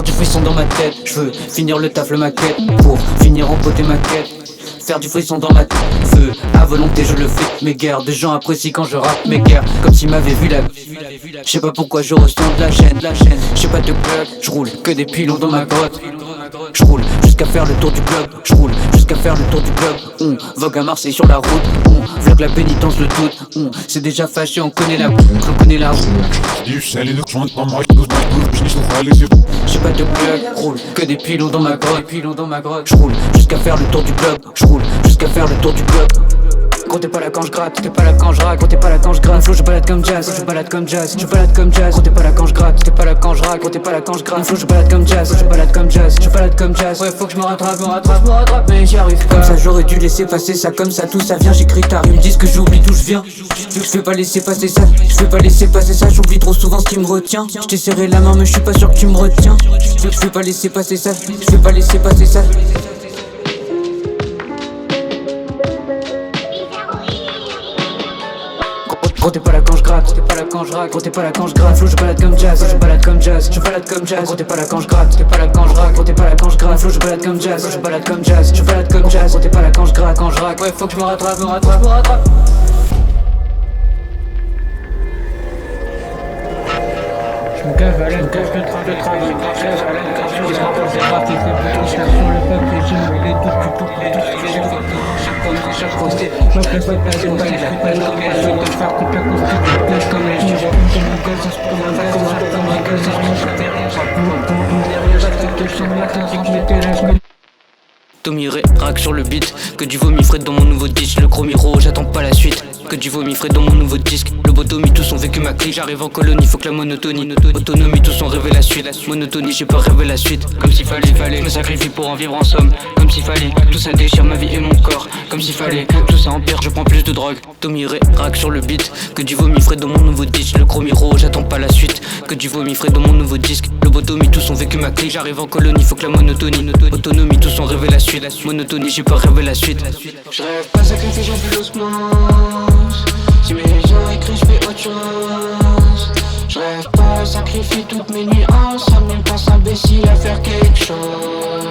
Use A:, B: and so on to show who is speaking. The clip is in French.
A: du frisson dans ma tête. Je veux finir le taf, le maquette, pour finir en beauté ma quête. Faire du frisson dans ma tête, feu, à volonté je le fais. Mes guerres, des gens apprécient quand je rappe mes guerres, comme s'ils m'avaient vu la vie. Je sais pas pourquoi je ressens de la chaîne. J'ai pas de plug, je roule que des pilons dans ma grotte. Je roule jusqu'à faire le tour du club. Je roule jusqu'à faire le tour du club. On vogue à Marseille sur la route. On vlog la pénitence, le doute. C'est déjà fâché, on connaît la boucle, on connaît la route. J'ai pas de plug, roule que des pilons dans ma grotte. Je roule jusqu'à faire le tour du club. Je roule jusqu'à faire le tour du club. Gros t'es pas là quand je gratte, t'es pas là quand je rappe. Gros t'es pas là quand je gratte, flow je balade comme jazz. Je balade comme jazz, je balade comme jazz. Gros t'es pas là quand je gratte, t'es pas là quand je rappe. Gros t'es pas là quand je gratte, flow je balade comme jazz. Je balade comme jazz, je balade comme jazz. Ouais faut que je me rattrape, mais j'y arrive pas. Comme ça j'aurais dû laisser passer ça, comme ça tout ça vient. J'écris tard, ils me disent que j'oublie d'où je viens. Je fais pas laisser passer ça, je fais pas laisser passer ça. J'oublie trop souvent ce qui me retient. Je t'ai serré la main mais je suis pas sûr que tu me retiens. Je fais pas laisser passer ça, je fais pas laisser passer ça. Gros t'es pas là quand je gratte, t'es pas là quand je rappe. Gros t'es pas là quand je gratte, flow je balade comme jazz. Je balade comme jazz, je balade comme jazz. Gros t'es pas là quand je gratte, t'es pas là quand je rappe. Gros t'es pas là quand je gratte, flow je balade comme jazz. Je balade comme jazz, je balade comme jazz. Gros t'es pas là quand je gratte, quand je rappe. Ouais faut que je me rattrape.
B: Je me gave à l'aide, gage de travail, gage à l'aide, gage de travail, c'est parti, c'est plutôt cher sur le peuple, et j'aime les doutes du tout, pour tout ce que j'ai fait, chaque côté, ma place de passion, je suis pas là, je vais te faire couper à cause de plage comme les gens, comme un gaz, je prends un vague, comme un gaz, je mange derrière, derrière, j'accepte sur la classe, je m'étais là, je
A: Tommy rack sur le beat, que du vomi frais dans mon nouveau disque. Le gros micro, j'attends pas la suite. Que du vomi frais dans mon nouveau disque. Lobotomie, tous ont vécu ma clé. J'arrive en colonie, faut que la monotonie. Autonomie, tous ont rêvé la suite. Monotonie, j'ai pas rêvé la suite. Comme s'il fallait, je me sacrifie pour en vivre en somme. Comme s'il fallait, tout ça déchire ma vie et mon corps. Comme s'il fallait, tout ça empire, je prends plus de drogue. Tommy rack sur le beat, que du vomi frais dans mon nouveau disque. Le gros micro, j'attends pas la suite. Que du vomi frais dans mon nouveau disque. Lobotomie, tous ont vécu ma clé. J'arrive en colonie, faut que la monotonie. Autonomie, tous ont rêvé la suite. Monotonie, j'ai pas rêvé la suite.
B: Je rêve pas sacrifié, j'en fais l'osmose. Si mes gens écrivent, je fais autre chose. Je rêve pas sacrifier toutes mes nuits ensemble. Même pas imbécile à faire quelque chose.